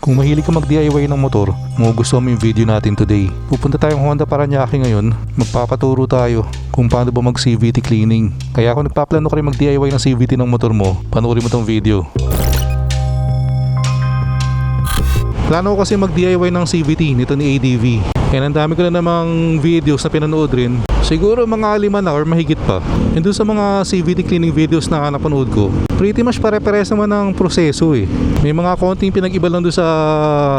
Kung mahilig ka mag-DIY ng motor, magugustuhan mo yung video natin today. Pupunta tayong Honda Paranaque ngayon, magpapaturo tayo kung paano ba mag-CVT cleaning. Kaya kung nagpaplano ka rin mag-DIY ng CVT ng motor mo, panoorin mo tong video. Plano ko kasi mag-DIY ng CVT nito ni ADV. And ang dami ko na namang videos na pinanood rin. Siguro mga 5 na or mahigit pa. And doon sa mga CVT cleaning videos na napanood ko, pretty much pare-pares naman ng proseso eh. May mga konting pinag-iba lang doon sa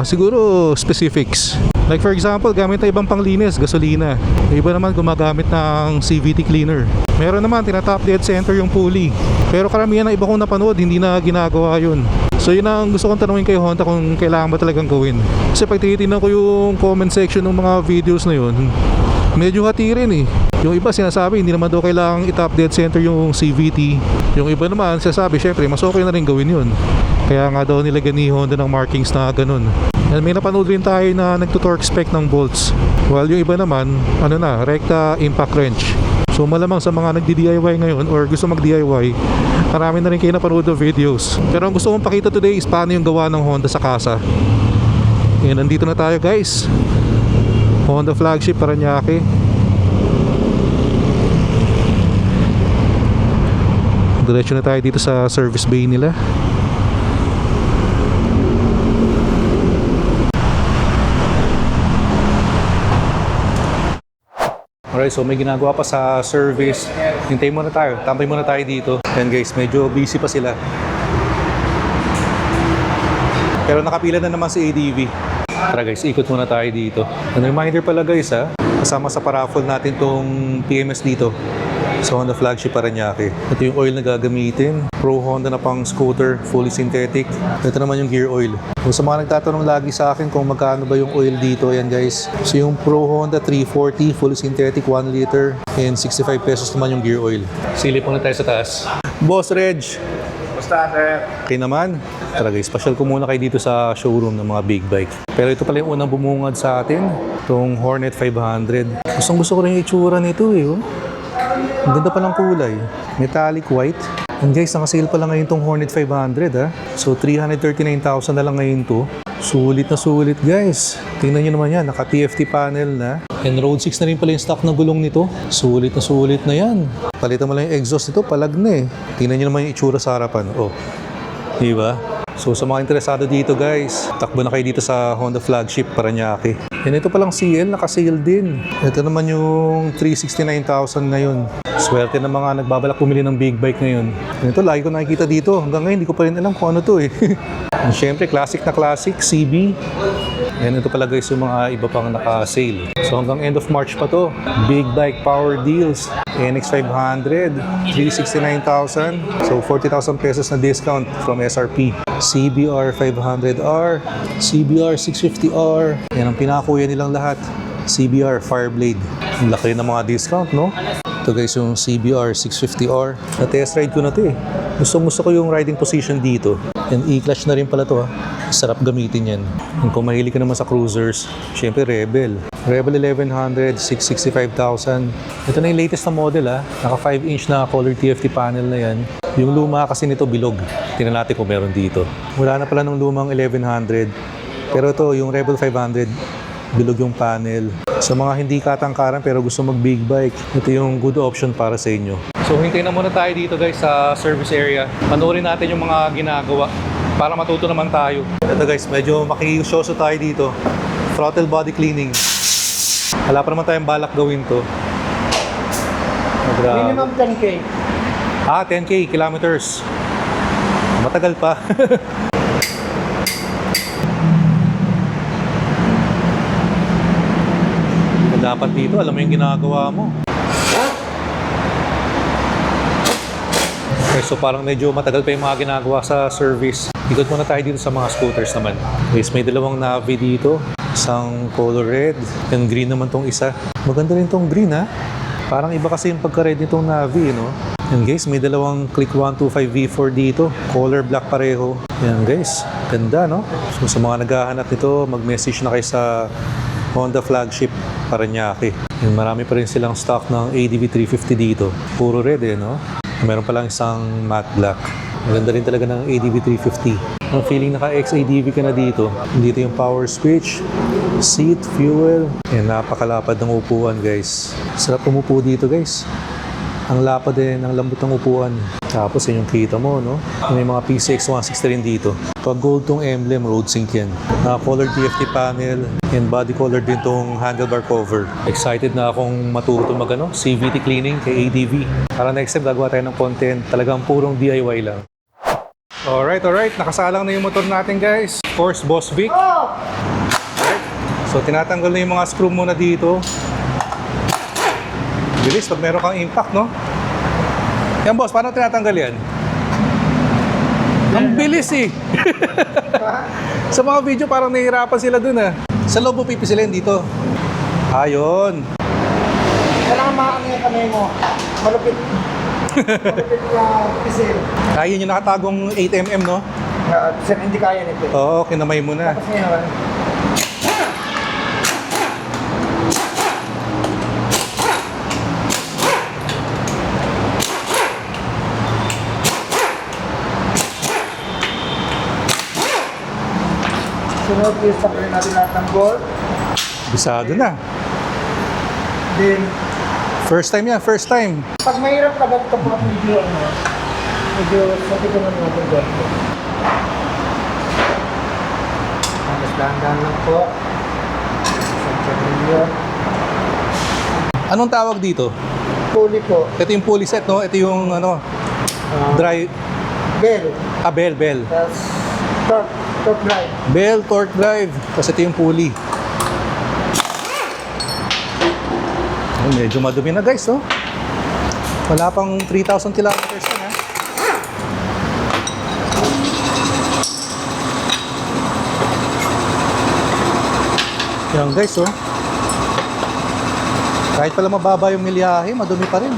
siguro specifics. Like for example, gamit na ibang panglinis, gasolina. May iba naman gumagamit ng CVT cleaner. Meron naman tinatap dead center yung pulley. Pero karamihan ng iba kong napanood, hindi na ginagawa yun. So yun ang gusto kong tanungin kay Honda kung kailangan ba talagang gawin. Kasi pag tinitingnan ko yung comment section ng mga videos na yun, medyo hati rin eh. Yung iba sinasabi hindi naman daw kailangang i-top dead center yung CVT. Yung iba naman sinasabi syempre mas okay na rin gawin yun. Kaya nga daw nilagyan ni Honda ng markings na ganun. And may napanood rin tayo na nagtutorque spec ng bolts. While yung iba naman, rekta impact wrench. So malamang sa mga nagdi-DIY ngayon or gusto mag-DIY, marami na rin kayo napanood ng videos. Pero ang gusto kong pakita today is paano yung gawa ng Honda sa kasa. And nandito na tayo guys. Honda flagship Paranaque. Diretso na tayo dito sa service bay nila. Alright, so may ginagawa pa sa service. Hintayin muna tayo, tambay muna tayo dito. Yan guys, medyo busy pa sila. Pero nakapila na naman si ADV. Tara guys, ikot muna tayo dito. And reminder pala guys kasama sa paraffle natin tong PMS dito sa Honda flagship Paranaque. Ito yung oil na gagamitin. Pro Honda na pang scooter, fully synthetic. Ito naman yung gear oil. Kung sa mga nagtatanong lagi sa akin kung magkano ba yung oil dito, ayan guys. So yung Pro Honda 340, fully synthetic, 1 liter. And 65 pesos naman yung gear oil. Silip muna tayo sa taas. Boss Reg! Basta, sir. Okay naman. Tara guys, pasyal ko muna kayo dito sa showroom ng mga big bike. Pero ito pala yung unang bumungad sa atin. Itong Hornet 500. Gusto ko rin yung itsura nito eh. Oh. Ang ganda pa ng kulay. Metallic white. And guys, nakasale pa lang ngayon itong Hornet 500 So 339,000 na lang ngayon to. Sulit na sulit guys. Tingnan nyo naman yan. Naka TFT panel na. And Road 6 na rin pala yung stock na gulong nito. Sulit na yan. Palitan mo lang yung exhaust nito. Palag na eh. Tingnan nyo naman yung itsura sa harapan. Oh. Diba? So sa mga interesado dito guys, takbo na kayo dito sa Honda flagship Paranaque. And ito palang CL, naka-sale din. Ito naman yung 369,000 ngayon. Swerte ng mga nagbabalak pumili ng big bike ngayon. And ito, lagi ko nakikita dito. Hanggang ngayon, hindi ko pa rin alam kung ano to eh. And syempre, classic na classic, CB. And ito pala guys, yung mga iba pang naka-sale. So hanggang end of March pa to. Big bike power deals. NX 500, 369,000. So 40,000 pesos na discount from SRP. CBR 500R, CBR 650R. Yan ang pinakuya nilang lahat. CBR Fireblade. Ang laki ng mga discount, no? Ito guys, yung CBR 650R. Na-test ride ko na to eh. Gusto ko yung riding position dito. And e-clutch na rin pala to Sarap gamitin yan. And kung mahilig ka naman sa cruisers, syempre Rebel. Rebel 1100, 665,000. Ito na yung latest na model Naka 5-inch na color TFT panel na yan. Yung luma kasi nito bilog. Tingnan natin kung meron dito. Wala na pala ng lumang 1100. Pero ito, yung Rebel 500, bilog yung panel. Sa mga hindi katangkaran pero gusto mag big bike, ito yung good option para sa inyo. So hintayin na muna tayo dito guys sa service area. Panoorin natin yung mga ginagawa para matuto naman tayo. Ito guys, medyo makikisyoso tayo dito. Throttle body cleaning. Wala pa naman tayong balak gawin to. Minimum 10K. 10K kilometers. Matagal pa. Dapat dito, alam mo yung ginagawa mo. Okay, so parang medyo matagal pa yung mga ginagawa sa service. Ikot muna tayo dito sa mga scooters naman. Guys, may dalawang Navi dito. Isang color red. Yung green naman tong isa. Maganda rin tong green Parang iba kasi yung pagka-red nitong Navi, no? Yan guys, may dalawang Click 125 V4 dito. Color black pareho. Yan guys, ganda no? So sa mga naghahanap nito, mag-message na kayo sa Honda flagship Paranaque. Yan, marami pa rin silang stock ng ADV 350 dito. Puro red no? Meron pa lang isang matte black. Maganda rin talaga ng ADV 350. Ang feeling naka-XADV ka na dito. Dito yung power switch, seat, fuel. Yan, napakalapad ng upuan guys. Sarap umupo dito guys. Ang lapad din, ang lambot ng upuan. Tapos yun yung kita mo, no? May mga PCX 160 rin dito. Pag gold tong emblem, road sync yan. Colored TFT panel and body colored din tong handlebar cover. Excited na akong matuto mag CVT cleaning kay ADV. Para next time gagawa tayo ng content, talagang purong DIY lang. Alright. Nakasalang na yung motor natin guys. Of course, Boss Vic. Alright. So tinatanggal na yung mga screw muna dito. Bilis pag meron kang impact, no? Yan boss, paano tinatanggal yan? Ang bilis eh. Sa mga video parang nahihirapan sila dun ah. Sa loob mo pipisilin dito. Ayun. Kailangan makakami yung kamay mo. Malupit. Malupit na pisil. Ayun yung nakatagong 8mm, no? Sir, hindi kaya nito. Oo, kinamay mo na. Tapos ngayon naman. Sunod, i-stopper natin lahat ng bolt. Bisado na. Then, First time yan, first time. pag mahirap na ganito po, medyo sabi ko naman natin ganito. Mas dahan-dahan lang po. Isang Anong tawag dito? Puli po. Ito yung pulley set, no? Ito yung dry... Bell. Bell. Tapos, torque drive. Bell, torque drive. Tapos ito yung pulley. Ay, medyo madumi na guys, oh. Wala pang 3,000 kilometers na, ha? Yan guys, oh. Kahit pala mababa yung milyahe, madumi pa rin.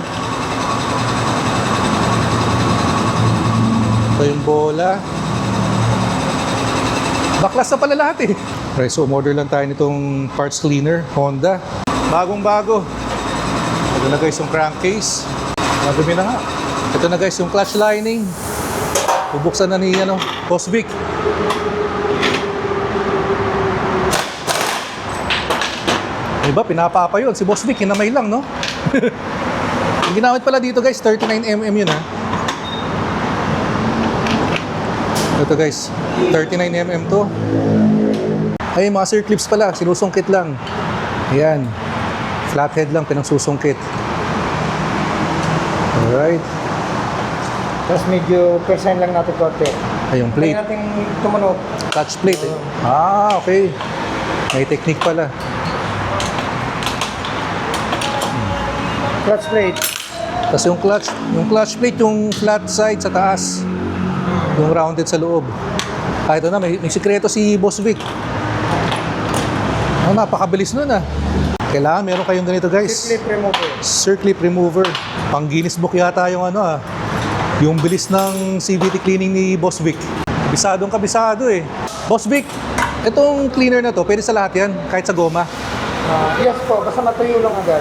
Ito yung bola. Baklas na pala lahat eh. Okay, so umorder lang tayo nitong parts cleaner, Honda. Bagong-bago. Ito na guys yung crankcase. Madumi na nga. Ito na guys yung clutch lining. Bubuksan na ni Boss Vic. Diba, pinapapa yun. Si Boss Vic, hinamay lang, no? Yung ginamit pala dito guys, 39mm yun, ha? Ito guys, 39mm to. Ay, mga circlips pala, sinusungkit lang. Ayan. Flathead lang, pinagsusungkit. Alright. Tapos medyo percent lang natin konti. Ay, yung plate. Kaya natin tumanok. Clutch plate eh. Okay. May technique pala. Clutch plate. Tapos yung clutch plate, yung flat side sa taas. Yung rounded sa loob. Ito na, may sikreto si Boss Vic. Napakabilis nun ah. Kailangan meron kayong ganito guys. Circlip remover. Circlip remover. Pang Guinness Book yata yung yung bilis ng CVT cleaning ni Boss Vic. Kabisadong kabisado eh. Boss Vic, itong cleaner na to, pwede sa lahat yan, kahit sa goma. Yes po, basta matuyo lang agad.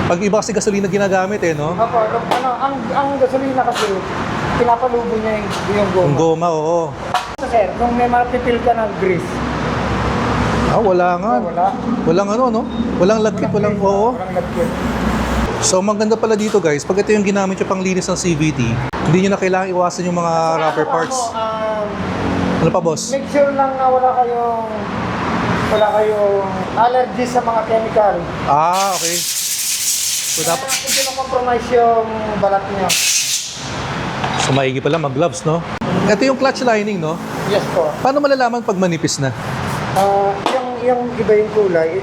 Pag iba kasi gasolina ginagamit eh, no? Opo, ang gasolina kasi, pinapalubo niya yung goma. Yung goma, oo. Sir, kung may matipil ka ng grease. Wala nga. Wala. Walang no? Walang lagkit, walang oo. Walang lagkit. So, maganda pala dito guys, pag ito yung ginamit nyo pang linis ng CVT, hindi nyo na kailangan iwasan yung mga rubber parts. Ano pa, boss? Make sure lang na wala kayong allergy sa mga chemical. Okay. So, dapat... Hindi na-compromise yung balat niyo. So, maigi pala mag-gloves, no? Ito yung clutch lining, no? Yes po. Paano malalaman pag manipis na? Yung iba yung kulay,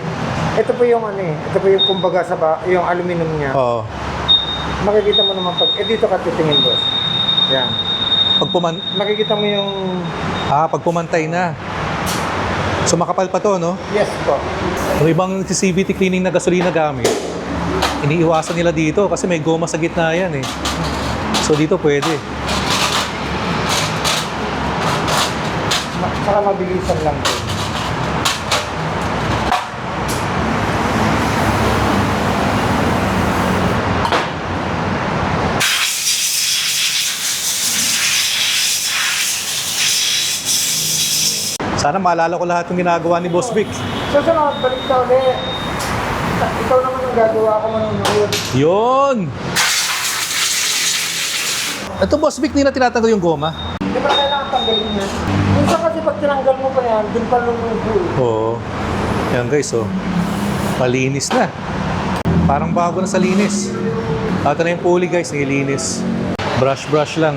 ito po yung ito po yung kumbaga yung aluminum niya. Oo. Makikita mo naman dito ka titingin, boss. Yan. Makikita mo yung... pag pumantay na. So makapal pa to, no? Yes po. Yung ibang CVT cleaning na gasolina gamit, iniiwasan nila dito kasi may goma sa gitna yan eh. So dito pwede. Saka mabilisan lang po. Sana maalala ko lahat ng ginagawa ni Boss Vic. Susunod, balik ka ulit. Ikaw naman ang gagawa ko manunod. Yun! Ito, Boss Vic, nila tinatanggal yung goma. Di ba kailangan tanggalin yan? Minsan kasi pag tinanggal mo pa yan, dun pa lumubo. Oo. Yan guys, oh. Malinis na. Parang bago na sa linis. Ito na yung pulley guys, nilinis. Brush lang.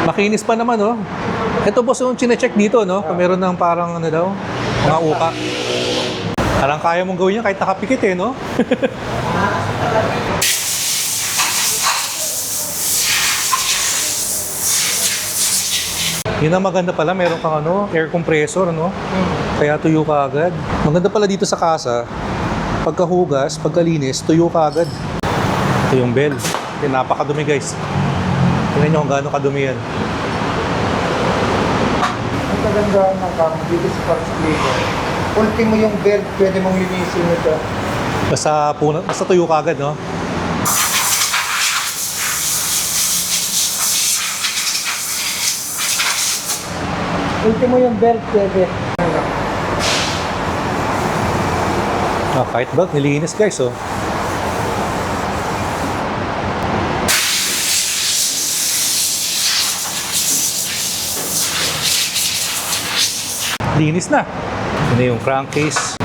Makinis pa naman, oh. Ito boss, yung chine-check dito, no? Kung meron ng parang ano daw, mga uka. Parang kaya mong gawin yan kahit nakapikit eh, no? Yun ang maganda pala, meron kang ano, air compressor, no? Kaya tuyo ka agad. Maganda pala dito sa kasa, pagkahugas, pagkalinis, tuyo ka agad. Ito yung bell. Napakadumi guys. Tingnan nyo kung gaano kadumi yan. Ang kagandahan ng kamo dito sa parts cleaner. Ultimo yung belt, pwede mong linisin ito. Basta tuyo ka agad, no? Ultimo yung belt, pwede. Kahit belt, nilinis guys, oh. Linis na. Ito na yung crankcase.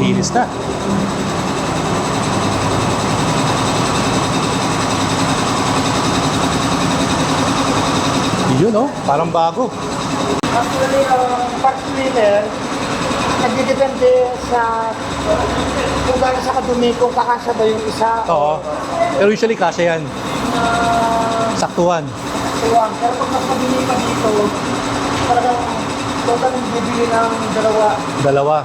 Linis na. Yun, oh. Parang bago. Actually, parts cleaner, nagdidepende sa kung gaano sa kadumi, kung kakasya ba yung isa. Oo. Pero usually kasya yan. Saktuhan. Tuwang. Pero pag mas madumi pa dito, talagang total yung bibili ng dalawa. Dalawa.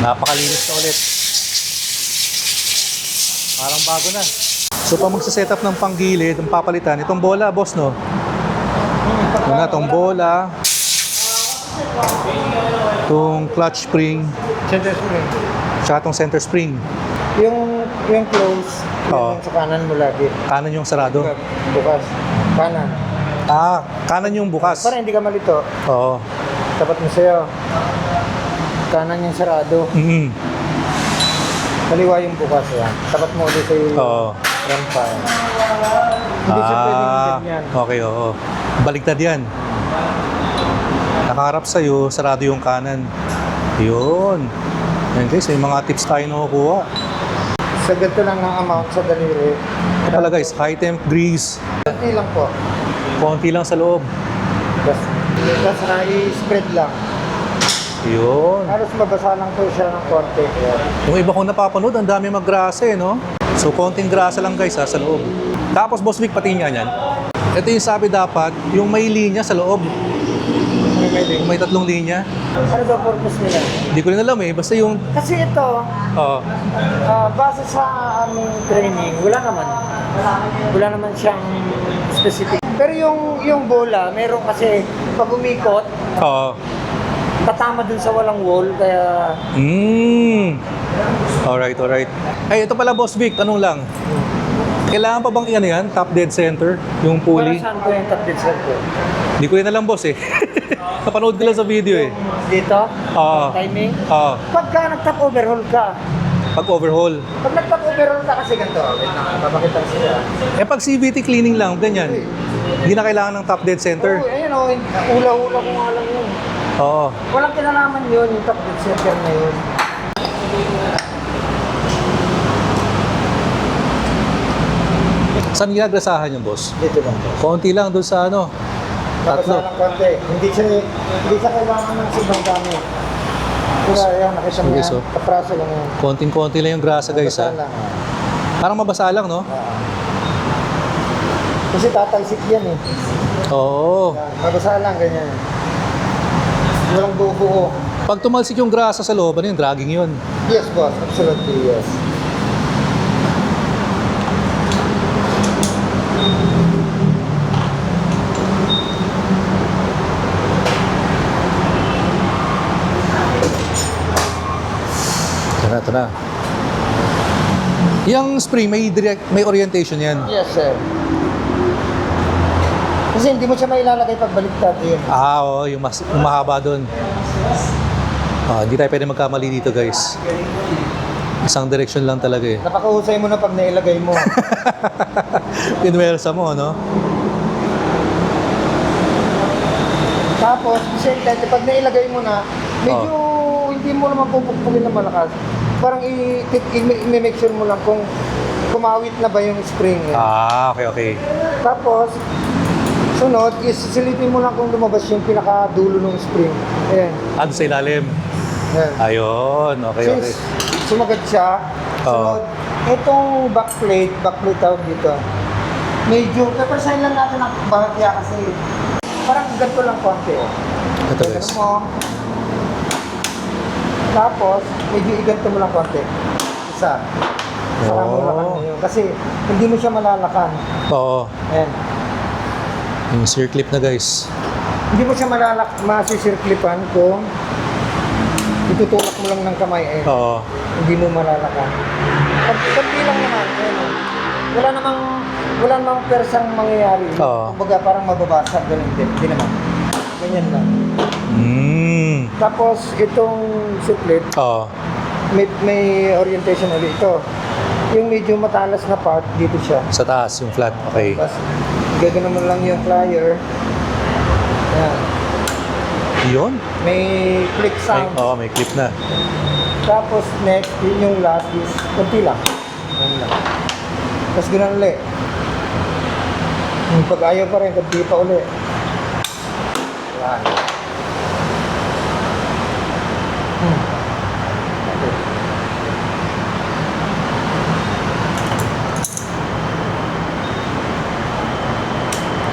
Napakalinis na ulit. Parang bago na. So pag magsa-set up ng panggilid, ang papalitan, itong bola, boss, no? Muna itong bola. Itong clutch spring. Center spring. Tsaka itong center spring. Yung close, Oo. yung sa kanan mo lagi. Kanan yung sarado. Bukas. Kanan. Kanan yung bukas. Para hindi ka malito. Oo. Tapat mo sa'yo. Kanan yung sarado. Mm-hmm. Kaliwa yung bukas yan. Tapat mo ulit sa Oo. rampa. Hindi siya pwedeng ganyan. Okay, oo. Baligtad yan. Nakaharap sa'yo, sarado yung kanan. Yun. Yan guys, may mga tips tayo nakukuha. Sa ganito lang ang amount sa daliri. Ito pala guys, high temp grease. Ganito lang po. Konti lang sa loob. Tapos i-spread lang. Yun. Halos mabasa lang po siya ng konti. Yung iba kong napapanood, ang dami maggrasa eh, no? So, konting grasa lang guys ha, sa loob. Tapos, Boss Vic, pati nga yan. Ito yung sabi dapat, yung may linya sa loob. Yung may 3 linya. Ano ba purpose nila? Hindi ko rin alam eh. Basta yung... Kasi ito, Oo. base sa aming training, wala naman. Wala naman siyang specific. Pero yung bola, meron kasi pag umikot, Oo. tatama dun sa walang wall, kaya Alright. Ay, ito pala, Boss Vic, tanong lang. Kailangan pa bang ano yan? Top dead center? Yung para pulley? saan ko yung top dead center? Hindi ko rin alam, boss eh. Napanood ko lang sa video eh. Dito? Oo. Timing? Oo. Pagka nag-top overhaul ka, Pag overhaul. pag nag-top overhaul ka kasi ganito, wait lang, papakita ko sila. Eh pag CVT cleaning lang, ganyan. Hindi na kailangan ng top dead center. Oo, ayun o, ula-ula ko nga lang yun. Oo. Walang kinalaman yun, yung top dead center na yun. Saan ginagrasahan yung boss? Dito lang po. Konti lang doon sa ano. Tatlo. Tatlo. Ng konti. Hindi siya kailangan ng sibang gamit. Kaya yan, nakita mo Sige, yan. so. Kapraso lang yan. Konting-konti lang yung grasa guys Basta ha. lang, Parang mabasa lang no? Kasi tatalsik yan eh. Oo. Yan, mabasa lang, ganyan. Walang buo-buo. Pag tumalsik yung grasa sa loob, ano yun? Dragging yun. Yes, boss. Absolutely, yes. Ito na. Yung spring, may orientation yan. Yes, sir. Kasi hindi mo siya mailalagay pag baliktad yun. Oo, yung mahaba doon. Hindi tayo pwede magkamali dito guys. Isang direction lang talaga eh. Napakahusay mo na pag nailagay mo. Pinwersa mo, no? Tapos, kasi pag nailagay mo na, medyo hindi mo naman pupukpukin na malakas. Parang i-make sure mo lang kung kumawit na ba yung spring. Eh. Okay. Tapos, sunod, silipin mo lang kung lumabas yung pinakadulo ng spring. Ayan. Doon sa ilalim. Ayan. Ayun, okay. Since sumagat siya, sunod, itong backplate tawag dito. Medyo, pepersign lang natin ang bahagya kasi parang ganito lang konti. Ito guys. Ganun mo. Tapos, medyo iganto mo lang konti. Isa. Saka mo lakan na yun. Kasi hindi mo siya malalakan. Oo. Ayan. Yung circlip na guys. Hindi mo siya masisirklipan kung itutulak mo lang ng kamay. Ayan. Oo. Hindi mo malalakan. Pagkabi lang naman. Ayan. Wala namang persang mangyayari. Oo. Kumbaga parang mababasag. Ganun din. Hindi naman. Ganyan lang. Tapos itong suklit, Oo. may orientation ulit ito. Yung medyo matalas na part, dito siya. Sa taas, yung flat. Okay. Tapos, gagano mo lang yung plier. Yan. Yun? May click sound. May clip na. Tapos, next, yun yung last is, kunti lang. Ganun lang. Tapos, ganun ulit. Pag ayaw pa rin, kunti pa ulit. Yan. Okay.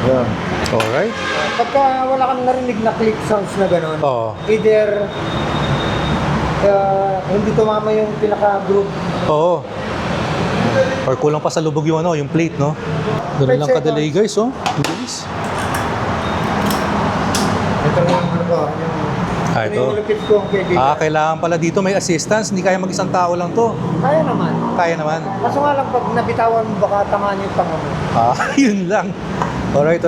Yan. Alright. Pagka wala kang narinig na click sounds na gano'n, Oo. either hindi tumama yung pinaka-groove. Oo. Or kulang pa sa lubog yung yung plate, no? Ganun lang ka-delay guys, oh. Bilis. Ito na yung ano ko, yung Ito. yung lupit ko ang kaibigan. Kailangan pala dito may assistance. Hindi kaya mag-isang tao lang to. Kaya naman. Kaya naman. Kaso nga lang pag nabitawan mo, baka tamaan yung panga mo. Yun lang. Alright.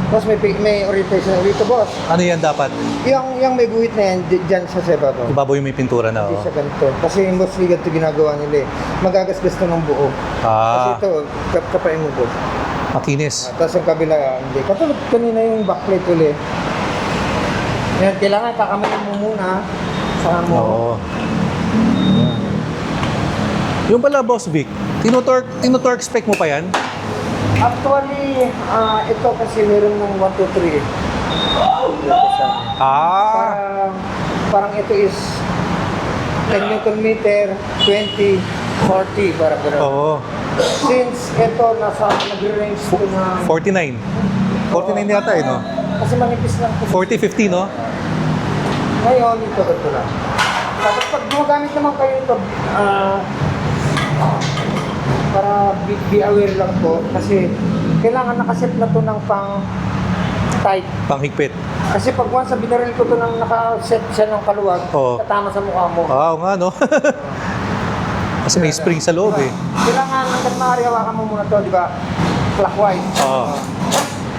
Tapos may orientation dito, boss. Ano yan dapat? Yung may guhit na yan, dyan sa seba ko. Ibabaw yung may pintura na, Hindi oh. siya ganito. Kasi mostly ganito ginagawa nila eh. Magagasgas to ng buo. Kasi ito, kapain mo, boss. Makinis. Tapos ang kabila, hindi. Katulad kanina yung backplate ulit. Yan, kailangan kakamayin mo muna. Saka mo. Oo. Yung pala, Boss Vic, tinotorque spec mo pa yan? Actually, ito kasi meron ng 1, 2, 3. Parang ito is 10 Newton meter, 20, 40, parang gano'n. Oo. Since ito nagre-range ko na 49. 49 yata eh, no? kasi manipis lang ito. 40, 50, no? Ngayon, ito lang. Tapos pag gumagamit naman kayo ito, para be aware lang po kasi kailangan nakaset na to ng pang tight. Panghigpit. Kasi pag once na binaril ko to ng nakaset siya ng kaluwag, Oo. tatama sa mukha mo. Oo nga, no? Kasi may spring sa loob eh. Kailangan hanggang maaari hawakan mo muna to, di ba? Clockwise. Oo.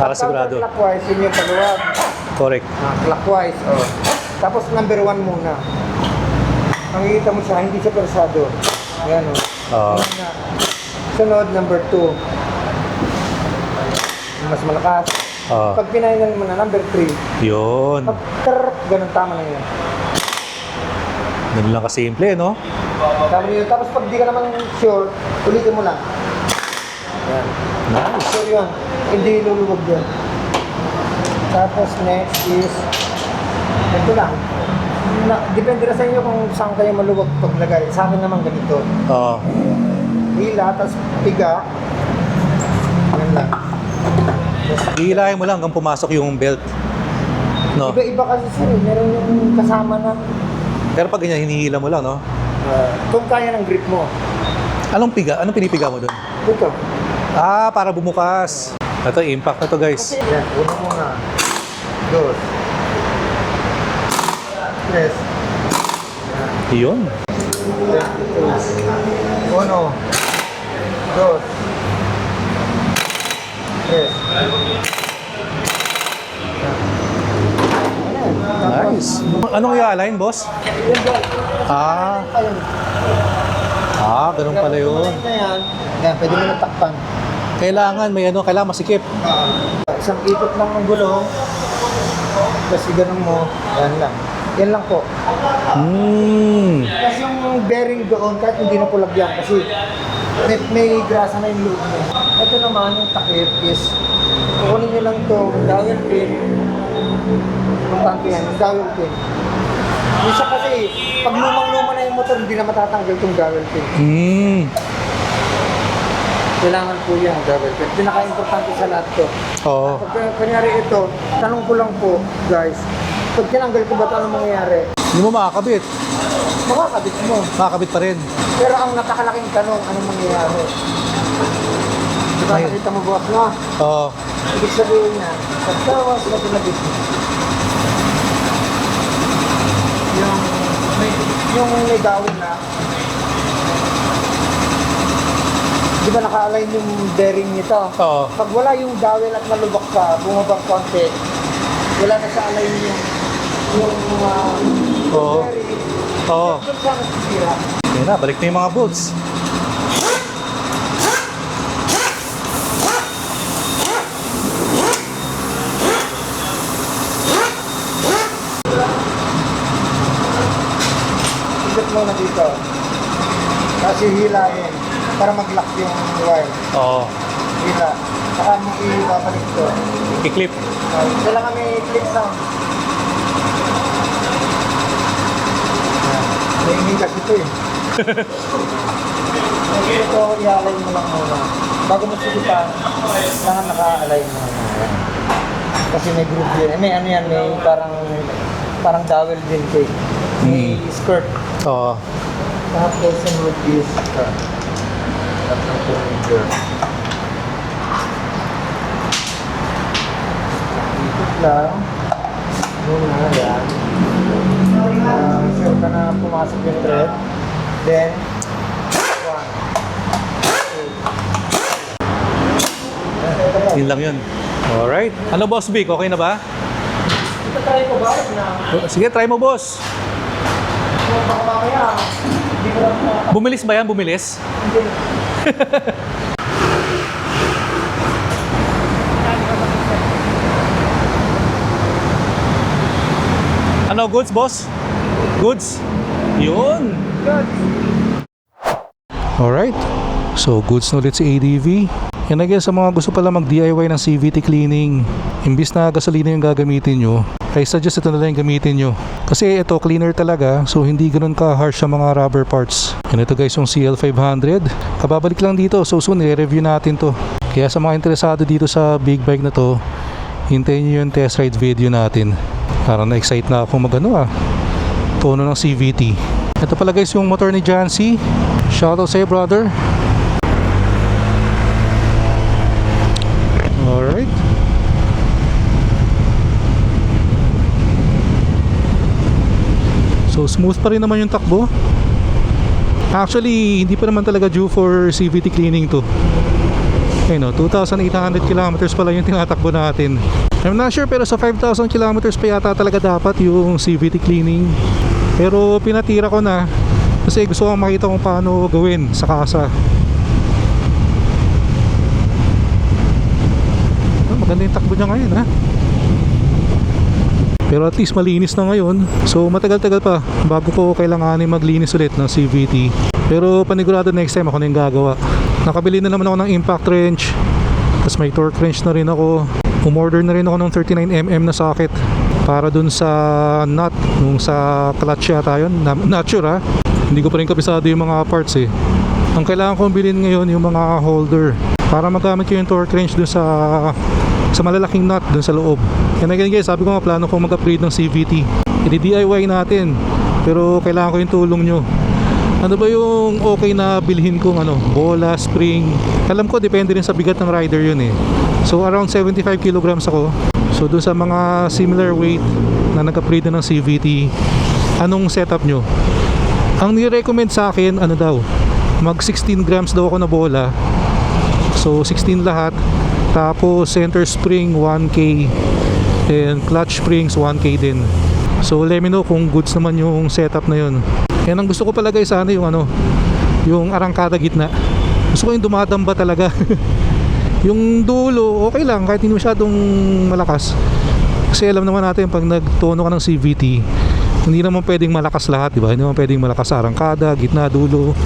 Para sigurado. Clockwise, yun yung kaluwag. Correct. Clockwise, oh. Tapos number 1 muna. Makikita mo siya, hindi siya persado. Yan, oh. Oo. Sunod, number 2. Mas malakas. Ah. Pag pinahingal mo na, number 3. Yun. Pag ganun, tama na yun. Ganun lang kasimple, no? Tama na yun. Tapos pag di ka naman sure, ulitin mo lang. Yan. Nice. Sure yun. Hindi luluwag yun. Tapos next is, ito lang. Depende na sa inyo kung saan kayo maluwag paglagay. Sa akin naman ganito. Oo. Hila, tapos piga. Yan lang. Hihilahin mo lang hanggang pumasok yung belt. No? Iba-iba kasi sir, meron yung kasama na Pero pag ganyan, hinihila mo lang, no? kung kaya ng grip mo. Anong piga? Anong pinipiga mo doon? Ito. Ah, para bumukas. Ito, impact na to, guys. Kasi yan, una muna. Dos. Tres. Yun. Uno. Dos. Tres. Nice. Anong i-align, boss? Ah. Ayun. Ah, ganun pala yun. Yan, yan, pwede mo na takpan. Kailangan, may ano, kailangan masikip. Isang ikot lang ng gulong. Kasi ganun mo, yan lang. Yan lang po. Kasi yung bearing doon, kahit hindi na po lagyan, kasi may grasa na yung loob mo. Ito naman, yung takip is, kukunin nyo lang ito, dowel pin. Importante yan, yung dowel pin. Isa kasi, pag lumang-luma na yung motor, hindi na matatanggal itong dowel pin. Kailangan po yan, dowel pin. Pinaka-importante sa lahat to. Oo. Pag kunyari ito, tanong ko lang po, guys, pag tinanggal ko ba ito, anong mangyayari? Hindi mo makakabit. Makakabit mo. Makakabit pa rin. Pero ang napakalaking tanong, anong mangyayari? Diba, May- nakita mo boss, no? Oo. Ibig sabihin niya, pagtawa sila pinabit mo. Yung may gawin na, di ba naka-align yung bearing nito? Oo. Pag wala yung dowel at nalubak ka, bumabang konti, wala na sa align yung Oo. bearing. Oo. Doon siya nasisira. Yan na, balik na yung mga bolts. Ikot mo na dito. Kasi hilahin para mag-lock yung wire. Oo. Hila. Saka mo ibabalik ito. I-clip. Kailangan may click sound. Naingigas ito eh. Kasi ito, i-align mo lang muna. Bago mo sulipan, kailangan naka-align mo muna. Kasi may groove din. May ano yan, may parang dowel din ito eh. May skirt. Oo. Tapos sunod is tatlong cylinder. Ikot lang. Muna yan. Sure ka na pumasok yung thread. Then, 1, 2. Yun lang yun. Alright. Ano, Boss Vic? Okay na ba? Ito try ko ba? Sige, try mo, boss. Baka mamaya, hindi ko lang Bumilis ba yan? Bumilis? hindi. Ano, goods, boss? Goods? Yun. Good. Alright. So, goods na ulit si ADV. Yan again sa mga gusto pala mag-DIY ng CVT cleaning. Imbis na gasolina yung gagamitin nyo, I suggest ito na lang yung gamitin nyo. Kasi ito, cleaner talaga. So, hindi ganun ka-harsh sa mga rubber parts. Yan ito guys, yung CL500. Kababalik lang dito. So, soon, i-review natin to. Kaya sa mga interesado dito sa big bike na to, hintayin nyo yung test ride video natin. Parang na-excite na ako tono ng CVT. Ito pala guys yung motor ni Jancy. Shoutout sa'yo brother. Alright. So smooth pa rin naman yung takbo. Actually hindi pa naman talaga due for CVT cleaning to. Ayun o, 2,800 kilometers pala yung tinatakbo natin. I'm not sure pero sa 5,000 kilometers pa yata talaga dapat yung CVT cleaning. Pero pinatira ko na kasi gusto kong makita kung paano gawin sa kasa. Ganda yung takbo niya ngayon, ha? Pero at least malinis na ngayon. So matagal-tagal pa bago ko kailanganin maglinis ulit ng CVT. Pero panigurado next time ako na yung gagawa. Nakabili na naman ako ng impact wrench. Tapos may torque wrench na rin ako. Umorder na rin ako ng 39mm na socket para dun sa nut nung sa clutch yata yun. Not sure, ha. Hindi ko pa rin kabisado yung mga parts eh. Ang kailangan kong bilhin ngayon yung mga holder para magamit ko yung torque wrench dun sa malalaking nut dun sa loob. Yan again guys, sabi ko nga plano kong mag-upgrade ng CVT. I-DIY natin, pero kailangan ko yung tulong nyo. Ano ba yung okay na bilhin kong bola, spring? Alam ko depende rin sa bigat ng rider yun eh. So around 75 kilograms ako. So dun sa mga similar weight na nag-upgrade na ng CVT, anong setup nyo? Ang ni-recommend sa akin, mag 16 grams daw ako na bola. So 16 lahat. Tapos center spring 1K and clutch springs 1K din. So let me know kung goods naman yung setup na yun. Yan ang gusto ko pala guys, sana yung arangkada gitna. Gusto ko yung dumadamba talaga. Yung dulo okay lang kahit hindi masyadong malakas. Kasi alam naman natin pag nagtono ka ng CVT, hindi naman pwedeng malakas lahat, di ba? Hindi naman pwedeng malakas sa arangkada, gitna, dulo.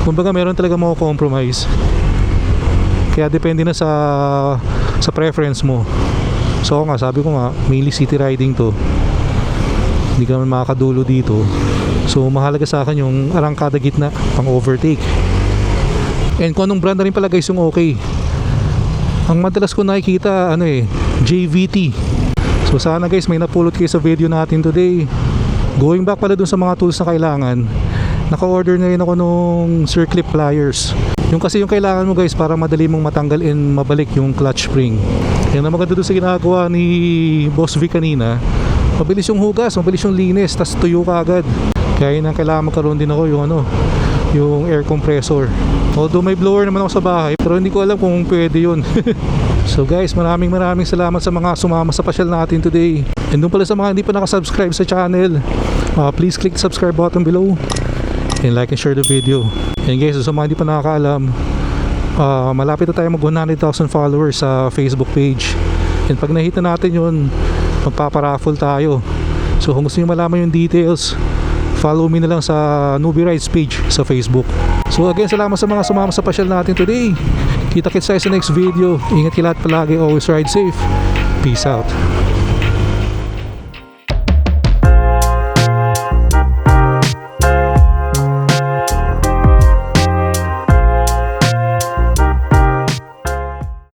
Kumbaga meron talaga mga compromise. Kaya depende na sa preference mo. So nga, sabi ko nga, mainly city riding to. Hindi ka naman makakadulo dito. So mahalaga sa akin yung arangkada gitna, pang overtake. And kung anong brand na rin pala guys yung okay. Ang madalas ko nakikita, JVT. So sana guys, may napulot kayo sa video natin today. Going back pala dun sa mga tools na kailangan, naka-order na rin ako nung circlip pliers. Yung kasi yung kailangan mo guys para madali mong matanggal and mabalik yung clutch spring. Yan ang maganda doon sa ginagawa ni Boss V kanina. Mabilis yung hugas, mabilis yung linis, tas tuyo ka agad. Kaya yun ang kailangan magkaroon din ako yung air compressor. Although may blower naman ako sa bahay, pero hindi ko alam kung pwede yun. So guys, maraming salamat sa mga sumama sa pasyal natin today. And doon pala sa mga hindi pa nakasubscribe sa channel, please click the subscribe button below and like and share the video. And guys, sa mga hindi pa nakakaalam, malapit na tayo mag 100,000 followers sa Facebook page. And pag nahit na natin yun, magpaparaffle tayo. So kung gusto nyo malaman yung details, follow me na lang sa Newbie Rides page sa Facebook. So again, salamat sa mga sumama sa pasyal natin today. Kita-kits tayo sa next video. Ingat kayo lahat palagi, always ride safe. Peace out.